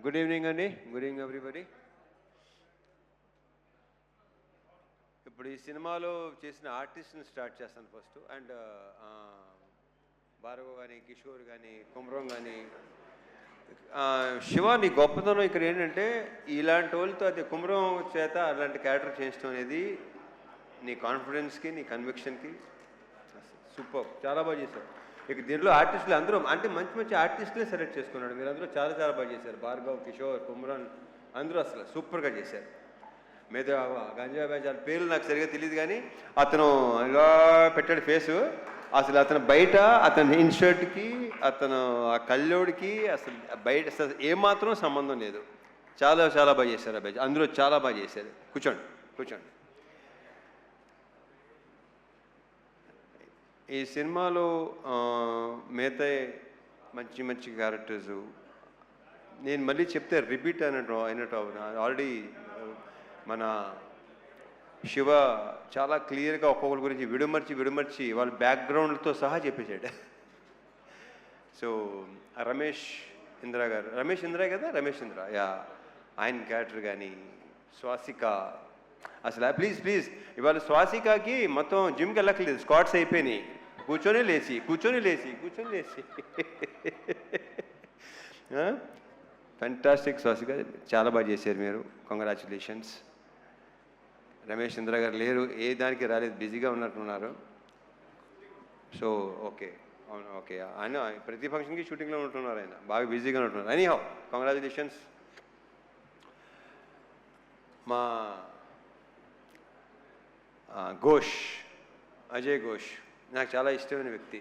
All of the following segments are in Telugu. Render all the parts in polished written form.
గుడ్ ఈవినింగ్ అండి. Good evening everybody. ఇప్పుడు ఈ సినిమాలో చేసిన ఆర్టిస్ట్ని స్టార్ట్ చేస్తాను ఫస్ట్. అండ్ భార్గవ్ కానీ, కిషోర్ కానీ, కుమ్రం కానీ, శివ నీ గొప్పతనం ఇక్కడ ఏంటంటే ఇలాంటి వాళ్ళతో అది కుమ్రం చేత అలాంటి క్యారెక్టర్ చేయించడం అనేది నీ కాన్ఫిడెన్స్కి, నీ కన్విక్షన్కి సూపర్, చాలా బాగా చేశారు. ఇక దీంట్లో ఆర్టిస్టులు అందరూ అంటే మంచి మంచి ఆర్టిస్టులే సెలెక్ట్ చేసుకున్నాడు. మీరు అందరూ చాలా చాలా బాగా చేశారు. భార్గవ్, కిషోర్, కుమ్రాన్ అందరూ అసలు సూపర్గా చేశారు. మీద గంజా బ్యాచ్ పేర్లు నాకు సరిగా తెలియదు కానీ అతను ఇలా పెట్టాడు ఫేసు. అసలు అతను బయట అతని ఇన్షర్ట్కి, అతను ఆ కళ్ళోడికి అసలు బయట అసలు ఏమాత్రం సంబంధం లేదు. చాలా చాలా బాగా చేశారు ఆ బ్యాచ్, అందరూ చాలా బాగా చేశారు. కూర్చోండి కూర్చోండి. ఈ సినిమాలో మిగతా మంచి మంచి క్యారెక్టర్సు నేను మళ్ళీ చెప్తే రిపీట్ అయినట్టు ఆల్రెడీ మన శివ చాలా క్లియర్గా ఒక్కొక్కరి గురించి విడమర్చి వాళ్ళ బ్యాక్గ్రౌండ్తో సహా చెప్పేశాడు. సో రమేష్ ఇంద్ర గారు, రమేష్ ఇంద్ర కదా, రమేష్ ఇంద్ర యా, ఆయన క్యారెక్టర్ కానీ, స్వాసిక అసలు ప్లీజ్ ఇవాళ స్వాసికకి మొత్తం జిమ్కి వెళ్ళక్కర్లేదు, స్క్వాట్స్ అయిపోయినాయి. కూర్చొని లేచి ఫెంటాస్టిక్. స్వాసిక చాలా బాగా చేశారు మీరు, కంగ్రాచులేషన్స్. రమేష్ ఇంద్ర గారు లేరు, ఏ దానికి రాలేదు, బిజీగా ఉన్నట్టున్నారు. సో ఓకే, అవును ఓకే, ఆయన ప్రతి ఫంక్షన్కి షూటింగ్లో ఉంటున్నారు, ఆయన బాగా బిజీగా ఉంటున్నారు. Anyhow congratulations. మా ఘోష్, అజయ్ ఘోష్ నాకు చాలా ఇష్టమైన వ్యక్తి.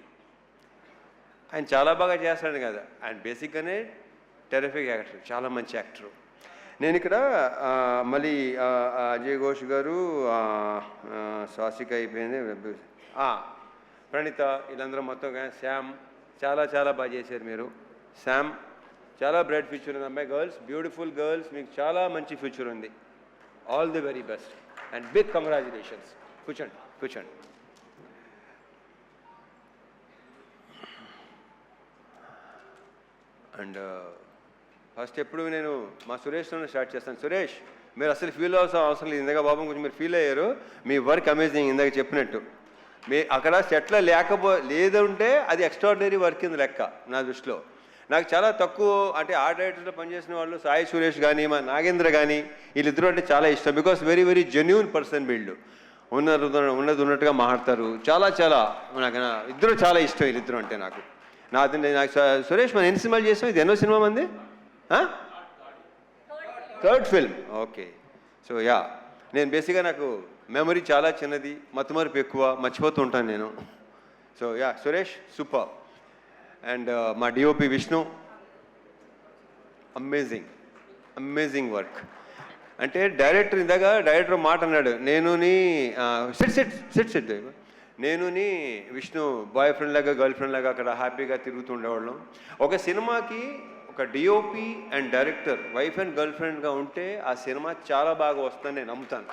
ఆయన చాలా బాగా చేస్తాడు కదా, ఆయన బేసిక్గానే టెరిఫిక్ యాక్టర్, చాలా మంచి యాక్టరు. నేను ఇక్కడ మళ్ళీ అజయ్ ఘోష్ గారు, స్వాసిక అయిపోయింది, ప్రణీత, వీళ్ళందరూ మొత్తం శ్యామ్ చాలా చాలా బాగా చేశారు మీరు. శ్యామ్ చాలా బ్రైట్ ఫ్యూచర్ ఉంది అమ్మాయి. గర్ల్స్, బ్యూటిఫుల్ గర్ల్స్, మీకు చాలా మంచి ఫ్యూచర్ ఉంది. All the very best and big congratulations. కూర్చోండి. అండ్ ఫస్ట్ ఎప్పుడు నేను మా సురేష్తో స్టార్ట్ చేస్తాను. సురేష్, మీరు అసలు ఫీల్ అవసరం లేదు, ఇందాక బాబు కొంచెం మీరు ఫీల్ అయ్యారు. మీ వర్క్ అమేజింగ్, ఇందాక చెప్పినట్టు. మీ అక్కడ సెట్లో లేదంటే అది ఎక్స్ట్రాడినరీ వర్క్ కింద లెక్క నా దృష్టిలో. నాకు చాలా తక్కువ అంటే ఆ డైరెక్టర్లో పనిచేసిన వాళ్ళు సాయి సురేష్ కానీ, మా నాగేంద్ర కానీ, వీళ్ళిద్దరూ అంటే చాలా ఇష్టం. Because very very genuine person వీళ్ళు, ఉన్నట్టుగా మాట్లాడతారు. చాలా నాకు ఇద్దరు చాలా ఇష్టం, వీళ్ళిద్దరు అంటే నాకు సురేష్ మనం ఎన్ని సినిమాలు చేసాం? ఇది ఎన్నో సినిమా మంది? Third film. Okay. So yeah, నేను బేసిక్గా నాకు మెమరీ చాలా చిన్నది, మతిమరుపు ఎక్కువ, మర్చిపోతూ ఉంటాను నేను. So yeah, Suresh super. And మా డిఓపి విష్ణు, అమేజింగ్ వర్క్. అంటే డైరెక్టర్ మాట అన్నాడు, నేనుని విష్ణు బాయ్ ఫ్రెండ్ లాగా, గర్ల్ ఫ్రెండ్ లాగా అక్కడ హ్యాపీగా తిరుగుతూ ఉండేవాళ్ళం. ఒక సినిమాకి ఒక DOP and director wife and girl ఫ్రెండ్గా ఉంటే ఆ సినిమా చాలా బాగా వస్తుందని నేను నమ్ముతాను.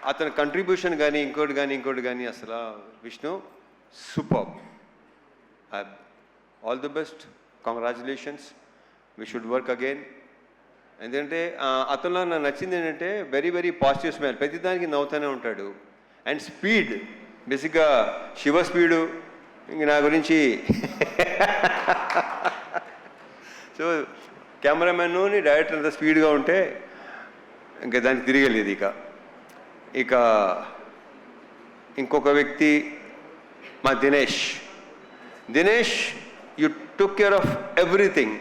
అతని కంట్రిబ్యూషన్ కానీ ఇంకోటి కానీ అసలు Vishnu super. All the best, congratulations, we should work again. ఎందుకంటే అతనిలో నాకు నచ్చింది ఏంటంటే వెరీ వెరీ పాజిటివ్ స్మైల్, ప్రతిదానికి నవ్వుతూనే ఉంటాడు. అండ్ స్పీడ్, బేసిక్గా శివ స్పీడు ఇంక నా గురించి. సో కెమెరామెన్ను డైరెక్టర్ అంత స్పీడ్గా ఉంటే ఇంకా దానికి తిరిగలేదు. ఇక ఇంకొక వ్యక్తి మా Dinesh, you took care of everything.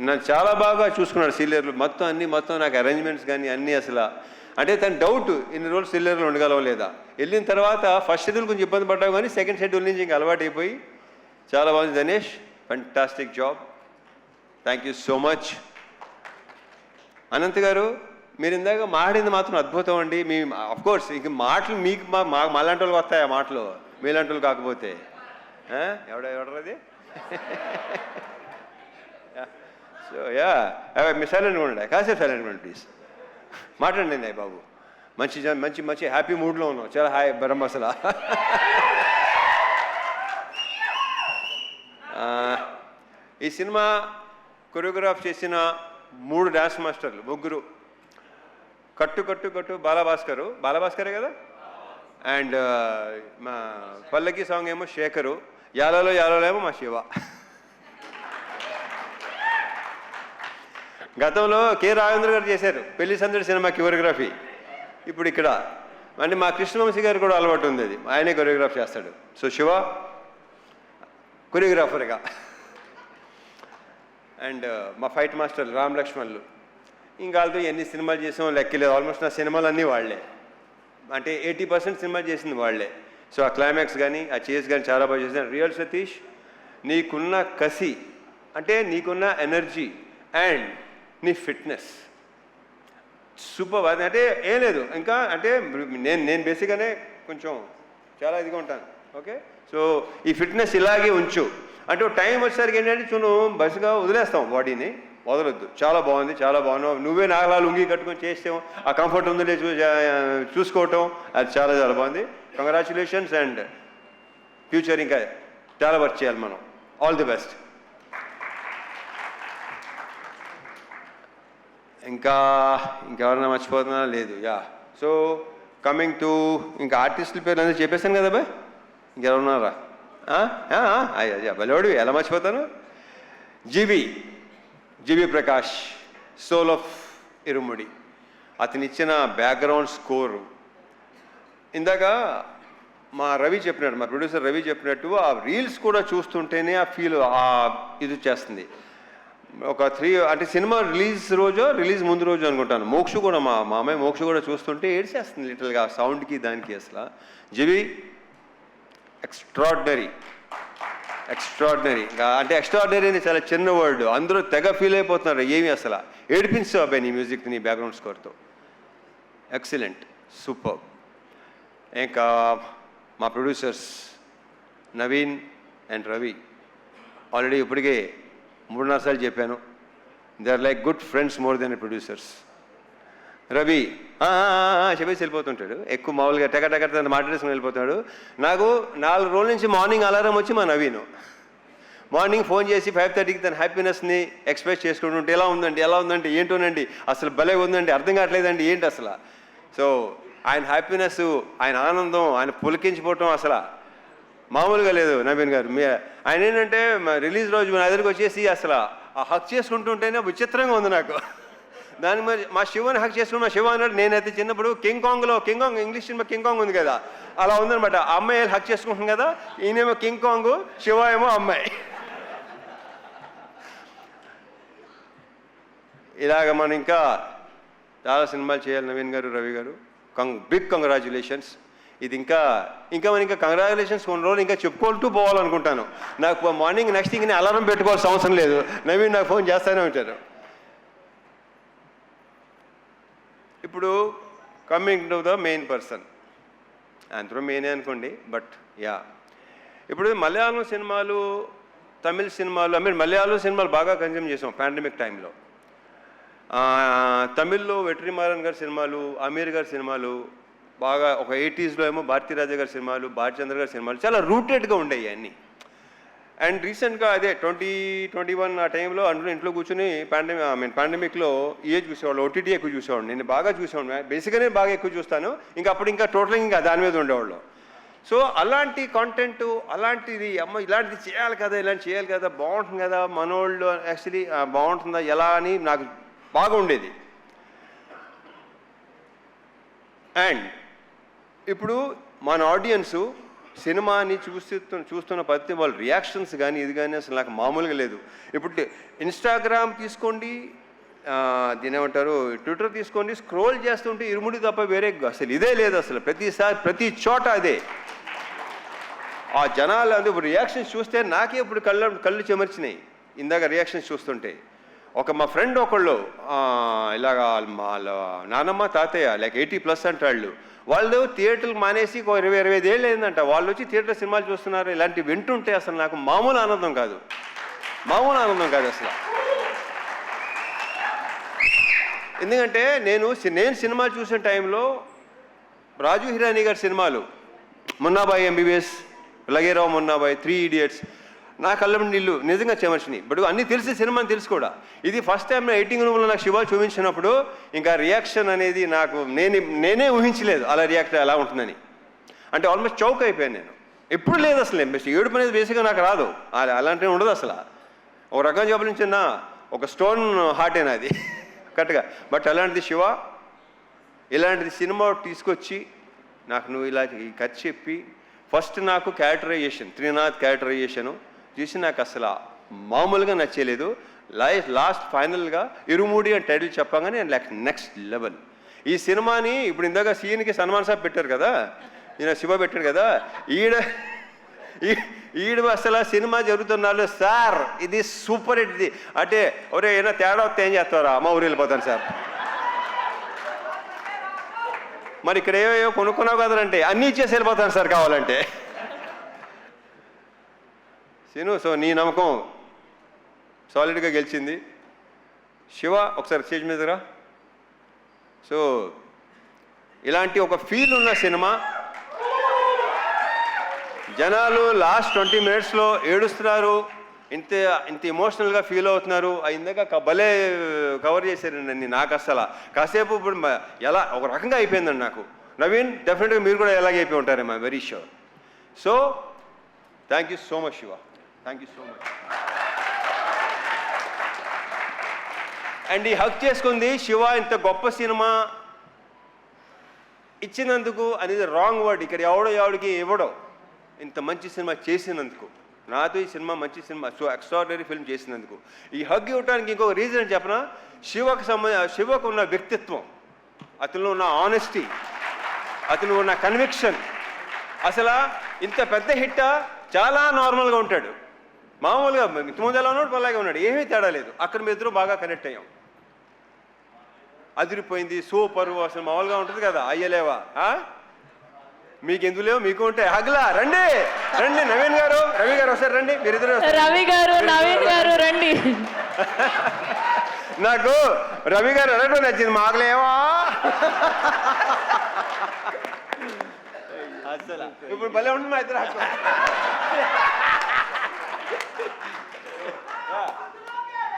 నన్ను చాలా బాగా చూసుకున్నాడు సీనియర్లు, మొత్తం నాకు అరేంజ్మెంట్స్ కానీ అన్నీ. అసలు అంటే తన డౌట్ ఇన్ని రోజులు సీనియర్లు ఉండగలవా లేదా. వెళ్ళిన తర్వాత ఫస్ట్ షెడ్యూల్ కొంచెం ఇబ్బంది పడ్డావు కానీ సెకండ్ షెడ్యూల్ నుంచి ఇంకా అలవాటు అయిపోయి చాలా బాగుంది. Dinesh, fantastic job, thank you so much. Anant గారు, మీరు ఇందాక మాట్లాడింది మాత్రం అద్భుతం అండి. మీ అఫ్కోర్స్ ఇంక మాటలు మీకు మాలాంటి వాళ్ళకి వస్తాయి, ఆ మాటలు మీలాంటి వాళ్ళు కాకపోతే. ఎవడది? సో యా, మీ సైలెంట్గా ఉండండి, కాసేపు సైలెంట్గా ఉండండి ప్లీజ్. మాట్లాడండి బాబు, మంచి హ్యాపీ మూడ్లో ఉన్నాం, చాలా హాయ్ బరం అసలు. ఈ సినిమా కొరియోగ్రాఫ్ చేసిన 3 డ్యాన్స్ మాస్టర్లు, ముగ్గురు. కట్టు కట్టు కట్టు బాలభాస్కరే కదా, అండ్ మా పల్లకి సాంగ్ ఏమో శేఖరు, యాలలో ఏమో మా శివ. గతంలో కె రాఘవేంద్ర గారు చేశారు పెళ్లి సందడి సినిమా కొరియోగ్రఫీ. ఇప్పుడు ఇక్కడ అంటే మా కృష్ణవంశీ గారు కూడా అలవాటు ఉంది, అది ఆయనే కొరియోగ్రాఫ్ చేస్తాడు. సో శివ కొరియోగ్రాఫర్గా, అండ్ మా ఫైట్ మాస్టర్లు రామ్ లక్ష్మణ్లు. ఇంకా వాళ్ళతో ఎన్ని సినిమాలు చేసామో లెక్కలేదు. ఆల్మోస్ట్ నా సినిమాలు అన్నీ వాళ్లే, అంటే 80% సినిమా చేసింది వాళ్లే. సో ఆ క్లైమాక్స్ కానీ ఆ చేస్ కానీ చాలా బాగా చేశాను. రియల్ సతీష్, నీకున్న కసి, అంటే నీకున్న ఎనర్జీ అండ్ నీ ఫిట్నెస్ సూపర్. అది అంటే ఏం లేదు ఇంకా, అంటే నేను బేసిక్గానే కొంచెం చాలా ఇదిగా ఉంటాను. ఓకే, సో ఈ ఫిట్నెస్ ఇలాగే ఉంచు. అంటే టైం వచ్చేసరికి ఏంటంటే చూను బస్సుగా వదిలేస్తాం, బాడీని వదలొద్దు. చాలా బాగుంది, చాలా బాగున్నావు. నువ్వే నాగలా లుంగి కట్టుకొని చేస్తాం, ఆ కంఫర్ట్ ఉందో చూసుకోవటం, అది చాలా చాలా బాగుంది. కంగ్రాచులేషన్స్, అండ్ ఫ్యూచర్ ఇంకా చాలా వర్క్ చేయాలి మనం. All the best. ఇంకెవరన్నా మర్చిపోతున్నా లేదు. యా, సో కమింగ్ టు ఇంకా ఆర్టిస్టుల పేర్లు అందరూ చెప్పేశాను కదా బాయ్, ఇంకెవరున్నారా? బలోడు ఎలా మర్చిపోతాను. GV Prakash, soul of Irumudi. అతనిచ్చిన బ్యాక్గ్రౌండ్ స్కోరు ఇందాక మా రవి చెప్పినట్టు, మా ప్రొడ్యూసర్ రవి చెప్పినట్టు, ఆ రీల్స్ కూడా చూస్తుంటేనే ఆ ఫీల్ ఇది చేస్తుంది. ఒక 3 అంటే సినిమా రిలీజ్ ముందు రోజు అనుకుంటాను, మోక్ష కూడా మా అమ్మాయి మోక్ష కూడా చూస్తుంటే ఏడ్చేస్తుంది లిటిల్గా సౌండ్కి దానికి. అసలు జీవి ఎక్స్ట్రాడినరీ. అంటే ఎక్స్ట్రాడినరీ అని చాలా చిన్న వర్డ్, అందరూ తెగ ఫీల్ అయిపోతున్నారు. ఏమి అసలు ఏడిపించావు అబ్బాయి నీ మ్యూజిక్, నీ బ్యాక్గ్రౌండ్ స్కోర్తో. Excellent, super. ఇంకా మా producers Naveen and Ravi, already ఇప్పటికే 3-4 సార్లు చెప్పాను, they are like good friends more then producers. Ravi చెప్పేసి వెళ్ళిపోతుంటాడు, ఎక్కువ మామూలుగా టెక మాట్లాడేసుకుని వెళ్ళిపోతాడు. నాకు 4 రోజుల నుంచి మార్నింగ్ అలారం వచ్చి మా నవీను మార్నింగ్ ఫోన్ చేసి 5:30కి తన హ్యాపీనెస్ని ఎక్స్ప్రెస్ చేసుకుంటుంటే ఎలా ఉందంటే ఏంటోనండి అసలు భలే ఉందండి, అర్థం కావట్లేదండి ఏంటి అసలు. సో ఆయన హ్యాపీనెస్, ఆయన ఆనందం, ఆయన పులికించిపోవటం అసలు మామూలుగా లేదు. నవీన్ గారు ఆయన ఏంటంటే రిలీజ్ రోజు నా దగ్గరికి వచ్చేసి అసలు ఆ హక్ చేసుకుంటుంటేనే విచిత్రంగా ఉంది నాకు. దాని మరి మా శివని హక్ చేసుకుని మా శివ అన్నాడు, నేనైతే చిన్నప్పుడు king Kong English cinema king Kong ఉంది కదా, అలా ఉందనమాట. ఆ అమ్మాయి హక్ చేసుకుంటుంది కదా, ఈయనేమో కింగ్ కాంగ్, శివ ఏమో అమ్మాయి. ఇలాగ మనం ఇంకా చాలా సినిమాలు చేయాలి నవీన్ గారు, రవి గారు. Big congratulations. ఇది ఇంకా కంగ్రాచులేషన్స్ కొన్ని రోజులు ఇంకా చెప్పుకుంటూ పోవాలనుకుంటాను. నాకు మార్నింగ్ నెక్స్ట్ థింగ్ అలారం పెట్టుకోవాల్సిన అవసరం లేదు, నవీన్ నాకు ఫోన్ చేస్తూనే ఉంటారు. ఇప్పుడు coming to the main person, అందరూ మెయినే అనుకోండి, బట్ యా, ఇప్పుడు మలయాళం సినిమాలు, తమిళ సినిమాలు, మలయాళం సినిమాలు బాగా కన్జ్యూమ్ చేసాం పాండమిక్ టైంలో. తమిళ్లో వెట్రిమారన్ గారి సినిమాలు, అమీర్ గారి సినిమాలు బాగా, ఒక 80s ఏమో భారతీరాజా గారి సినిమాలు, భారచంద్ర గారి సినిమాలు చాలా రూటెడ్గా ఉండేవి అన్నీ. అండ్ రీసెంట్గా అదే 2021 ఆ టైంలో అందులో ఇంట్లో కూర్చొని పాండమిక్లో చూసేవాళ్ళు, ఓటీటీ ఎక్కువ చూసేవాడు. నేను బాగా చూసేవాడు, బేసిక్గానే బాగా ఎక్కువ చూస్తాను. అప్పుడు ఇంకా టోటల్గా ఇంకా దాని మీద ఉండేవాళ్ళు. సో అలాంటి కాంటెంట్, అలాంటిది ఇలాంటిది చేయాలి కదా, బాగుంటుంది కదా, మనోళ్ళు యాక్చువల్లీ బాగుంటుందా ఎలా అని నాకు బాగా ఉండేది. అండ్ ఇప్పుడు మన ఆడియన్సు సినిమాని చూస్తున్న పద్ధతి, వాళ్ళ రియాక్షన్స్ కానీ ఇది కానీ అసలు నాకు మామూలుగా లేదు. ఇప్పుడు ఇన్స్టాగ్రామ్ తీసుకోండి, దీని ఏమంటారు, ట్విట్టర్ తీసుకోండి, స్క్రోల్ చేస్తుంటే ఇరుముడి తప్ప వేరే అసలు ఇదే లేదు. అసలు ప్రతి చోట అదే. ఆ జనాలు అది రియాక్షన్స్ చూస్తే నాకే ఇప్పుడు కళ్ళు చెమర్చినాయి ఇందాక రియాక్షన్స్ చూస్తుంటే. మా ఫ్రెండ్ ఒకళ్ళు ఇలాగా నానమ్మ తాతయ్య లైక్ 80+ అంటాళ్ళు, వాళ్ళు థియేటర్లు మానేసి 20-25 ఏళ్ళు అయిందంట, వాళ్ళు వచ్చి థియేటర్ సినిమాలు చూస్తున్నారు. ఇలాంటివి వింటుంటే అసలు నాకు మామూలు ఆనందం కాదు అసలు. ఎందుకంటే నేను సినిమాలు చూసిన టైంలో రాజు హిరానీ గారి సినిమాలు, మున్నాబాయి ఎంబీబీఎస్, లగేరావు మున్నాబాయి, 3 Idiots, నా కళ్ళ నీళ్ళు నిజంగా చెమర్చినాయి. బట్ అన్నీ తెలిసి సినిమా అని తెలుసు కూడా. ఇది ఫస్ట్ టైం ఎడిటింగ్ రూమ్లో నాకు శివ చూపించినప్పుడు ఇంకా రియాక్షన్ అనేది నాకు నేనే ఊహించలేదు అలా రియాక్ట్ ఎలా ఉంటుందని. అంటే ఆల్మోస్ట్ చౌక్ అయిపోయాను నేను. ఎప్పుడు లేదు అసలు ఏడుపు అనేది బేసిక్గా నాకు రాదు, అలాంటివి ఉండదు అసలు. ఒక రకంగా చెప్పాలించిన ఒక స్టోన్ హార్ట్ అయినా అది కరెక్ట్గా. బట్ అలాంటిది శివ ఇలాంటిది సినిమా తీసుకొచ్చి నాకు నువ్వు ఇలా ఈ కథ చెప్పి ఫస్ట్ నాకు క్యారెక్టరైజేషన్ త్రినాథ్ క్యారెక్టరైజేషను చూసి నాకు అసలు మామూలుగా నచ్చలేదు. లాస్ట్ ఫైనల్గా ఇరుమూడి అని టైటిల్ చెప్పగానే నెక్స్ట్ లెవెల్. ఈ సినిమాని ఇప్పుడు ఇందాక సీన్కి సన్మాన్ సాబ్ పెట్టారు కదా, ఈయన శివ పెట్టాడు కదా, ఈడు అసలు సినిమా జరుగుతున్నాడు సార్ ఇది సూపర్ హిట్. ఇది అంటే ఒరే ఏమైనా తేడా వస్తే ఏం చేస్తారా, మా ఊరు వెళ్ళిపోతాను సార్. మరి ఇక్కడ ఏవో కొనుక్కున్నావు కదంటే అన్నీ ఇచ్చేసి వెళ్ళిపోతాను సార్ కావాలంటే. సీను సో నీ నమ్మకం సాలిడ్గా గెలిచింది. శివ ఒకసారి స్టేజ్ మీదరా. సో ఇలాంటి ఒక ఫీల్ ఉన్న సినిమా, జనాలు లాస్ట్ 20 minutesలో ఏడుస్తున్నారు, ఇంత ఎమోషనల్గా ఫీల్ అవుతున్నారు. ఇందాక భలే కవర్ చేశారండి. నాకు అసలు కాసేపు ఇప్పుడు ఎలా ఒక రకంగా అయిపోయిందండి నాకు. నవీన్ డెఫినెట్గా మీరు కూడా ఎలాగే అయిపోయి ఉంటారేమో, very sure. So thank you so much Shiva, thank you so much. And ఈ హక్ చేసుకుంది శివ ఇంత గొప్ప సినిమా ఇచ్చినందుకు అనేది రాంగ్ వర్డ్. ఇక్కడ ఎవడికి ఇవ్వడో ఇంత మంచి సినిమా చేసినందుకు, నాతో ఈ సినిమా మంచి సినిమా సో ఎక్స్ట్రాడినరీ ఫిల్మ్ చేసినందుకు. ఈ హగ్ ఇవ్వడానికి ఇంకొక రీజన్ అని చెప్పనా, శివకు ఉన్న వ్యక్తిత్వం, అతనిలో ఉన్న ఆనెస్టీ, అతను ఉన్న కన్విక్షన్. అసలు ఇంత పెద్ద హిట్ చాలా నార్మల్గా ఉంటాడు, మామూలుగా ఇంతకుముందు ఎలా ఉన్నాడు అలాగే ఉన్నాడు, ఏమీ తేడా లేదు. అక్కడ మీ ఇద్దరు బాగా కనెక్ట్ అయ్యాం, అదిరిపోయింది, సూపరు. అసలు మామూలుగా ఉంటుంది కదా, అయ్యలేవా మీకు ఎందుకు లేవు, మీకు ఉంటాయి. హగ్లా రండి రండి, నవీన్ గారు రవి గారు వస్తారు రండి, మీరిద్దరు. రవి గారు నవీన్ గారు రండి. నాకు రవి గారు అడగడం నచ్చింది, మాకులేవా అసలు ఇప్పుడు భలే ఉంటుంది మా ఇద్దరు.